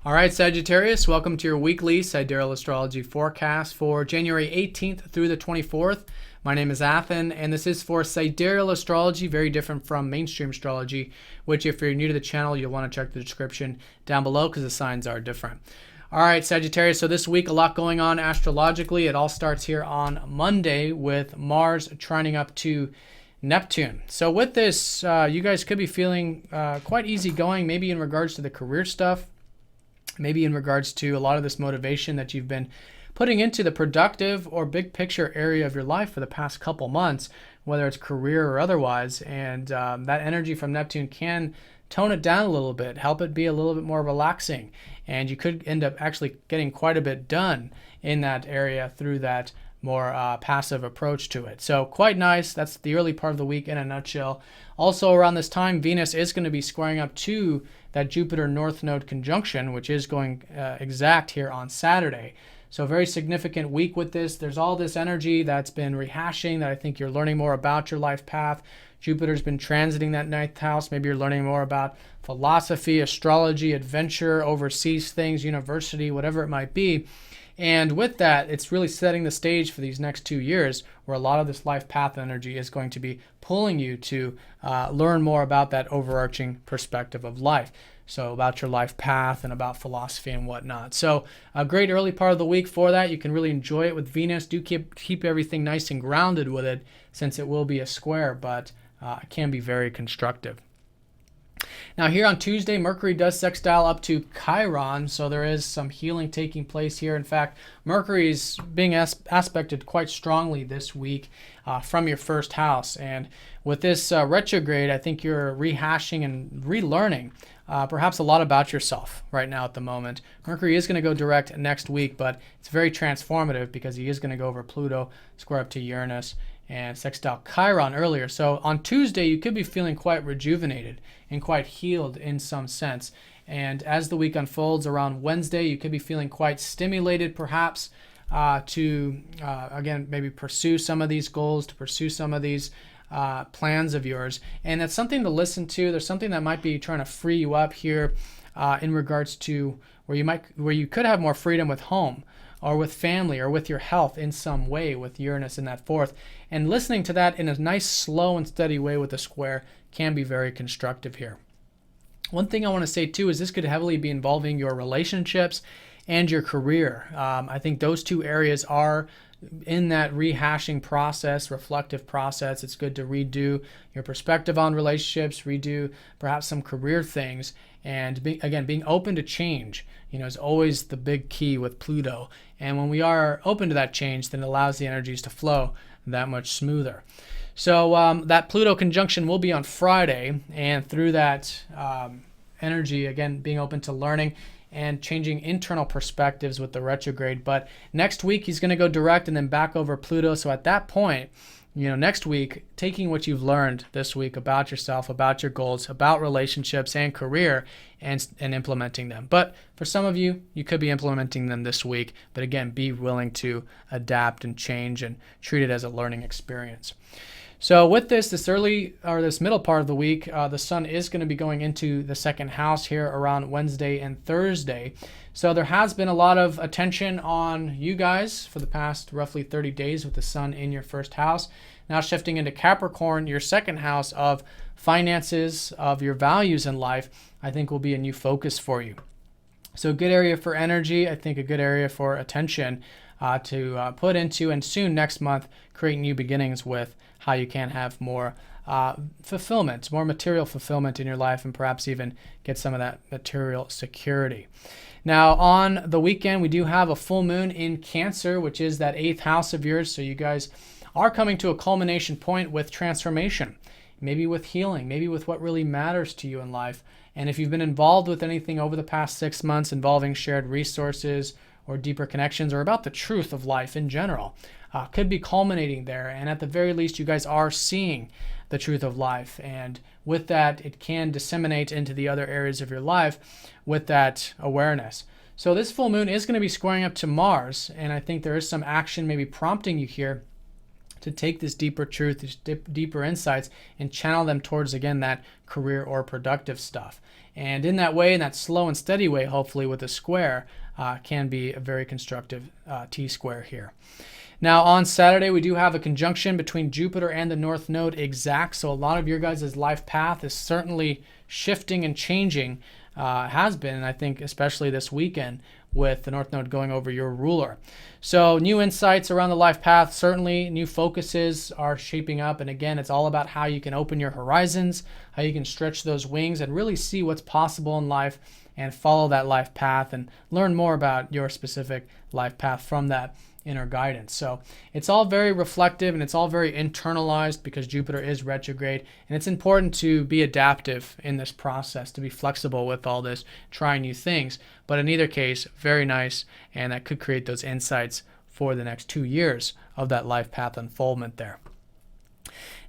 All right, Sagittarius, welcome to your weekly Sidereal Astrology forecast for January 18th through the 24th. My name is Athen, and this is for Sidereal Astrology, very different from mainstream astrology, which if you're new to the channel, you'll want to check the description down below because the signs are different. All right, Sagittarius, so this week, a lot going on astrologically. It all starts here on Monday with Mars trining up to Neptune. So with this, you guys could be feeling quite easygoing, maybe in regards to the career stuff, maybe in regards to a lot of this motivation that you've been putting into the productive or big picture area of your life for the past couple months, whether it's career or otherwise. And that energy from Neptune can tone it down a little bit, help it be a little bit more relaxing. And you could end up actually getting quite a bit done in that area through that more passive approach to it. So quite nice. That's the early part of the week in a nutshell. Also around this time, Venus is going to be squaring up to that Jupiter North Node conjunction, which is going exact here on Saturday. So a very significant week with this. There's all this energy that's been rehashing that I think you're learning more about your life path. Jupiter's been transiting that ninth house. Maybe you're learning more about philosophy, astrology, adventure, overseas things, university, whatever it might be. And with that, it's really setting the stage for these next 2 years where a lot of this life path energy is going to be pulling you to learn more about that overarching perspective of life. So about your life path and about philosophy and whatnot. So a great early part of the week for that. You can really enjoy it with Venus. Do keep everything nice and grounded with it since it will be a square, but it can be very constructive. Now here on Tuesday, Mercury does sextile up to Chiron, so there is some healing taking place here. In fact, Mercury is being aspected quite strongly this week from your first house. And with this retrograde, I think you're rehashing and relearning perhaps a lot about yourself right now at the moment. Mercury is going to go direct next week, but it's very transformative because he is going to go over Pluto, square up to Uranus, and sextile Chiron earlier. So on Tuesday, you could be feeling quite rejuvenated and quite healed in some sense. And as the week unfolds around Wednesday, you could be feeling quite stimulated perhaps to, again, maybe pursue some of these goals, to pursue some of these plans of yours. And that's something to listen to. There's something that might be trying to free you up here in regards to where you could have more freedom with home, or with family, or with your health in some way with Uranus in that fourth. And listening to that in a nice, slow and steady way with a square can be very constructive here. One thing I want to say too is this could heavily be involving your relationships and your career. I think those two areas are in that rehashing process, reflective process. It's good to redo your perspective on relationships, redo perhaps some career things, and being open to change, is always the big key with Pluto. And when we are open to that change, then it allows the energies to flow that much smoother. So that Pluto conjunction will be on Friday, and through that energy, again, being open to learning and changing internal perspectives with the retrograde. But next week, he's going to go direct and then back over Pluto. So at that point, next week, taking what you've learned this week about yourself, about your goals, about relationships and career, and implementing them. But for some of you, you could be implementing them this week. But again, be willing to adapt and change and treat it as a learning experience. So with this middle part of the week, the sun is going to be going into the second house here around Wednesday and Thursday. So there has been a lot of attention on you guys for the past roughly 30 days with the sun in your first house. Now shifting into Capricorn, your second house of finances, of your values in life, I think will be a new focus for you. So a good area for energy, I think a good area for attention to put into, and soon next month, create new beginnings with how you can have more fulfillment, more material fulfillment in your life, and perhaps even get some of that material security. Now, on the weekend, we do have a full moon in Cancer, which is that 8th house of yours. So you guys are coming to a culmination point with transformation, maybe with healing, maybe with what really matters to you in life. And if you've been involved with anything over the past 6 months involving shared resources or deeper connections or about the truth of life in general, could be culminating there. And at the very least, you guys are seeing the truth of life. And with that, it can disseminate into the other areas of your life with that awareness. So this full moon is going to be squaring up to Mars. And I think there is some action maybe prompting you here to take this deeper truth, these deeper insights, and channel them towards, again, that career or productive stuff. And in that way, in that slow and steady way, hopefully with a square, can be a very constructive T-square here. Now on Saturday, we do have a conjunction between Jupiter and the North Node exact. So a lot of your guys' life path is certainly shifting and changing, has been, and I think especially this weekend with the North Node going over your ruler. So new insights around the life path, certainly new focuses are shaping up. And again, it's all about how you can open your horizons, how you can stretch those wings and really see what's possible in life and follow that life path and learn more about your specific life path from that inner guidance. So it's all very reflective and it's all very internalized because Jupiter is retrograde, and it's important to be adaptive in this process, to be flexible with all this, trying new things. But in either case, very nice, and that could create those insights for the next 2 years of that life path unfoldment there.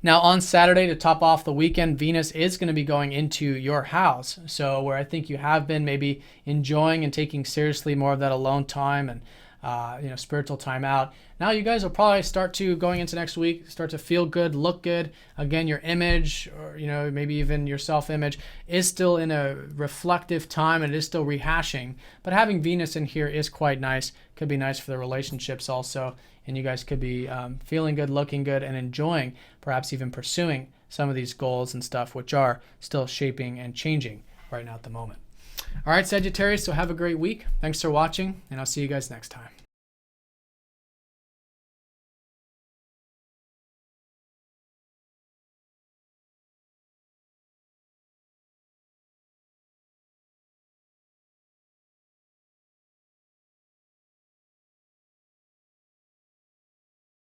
Now on Saturday, to top off the weekend, Venus is going to be going into your house. So where I think you have been maybe enjoying and taking seriously more of that alone time and spiritual time out. Now you guys will probably start to, going into next week, start to feel good, look good. Again, your image, or maybe even your self-image, is still in a reflective time and it is still rehashing. But having Venus in here is quite nice. Could be nice for the relationships also, and you guys could be feeling good, looking good, and enjoying, perhaps even pursuing some of these goals and stuff, which are still shaping and changing right now at the moment. All right, Sagittarius, so have a great week. Thanks for watching, and I'll see you guys next time.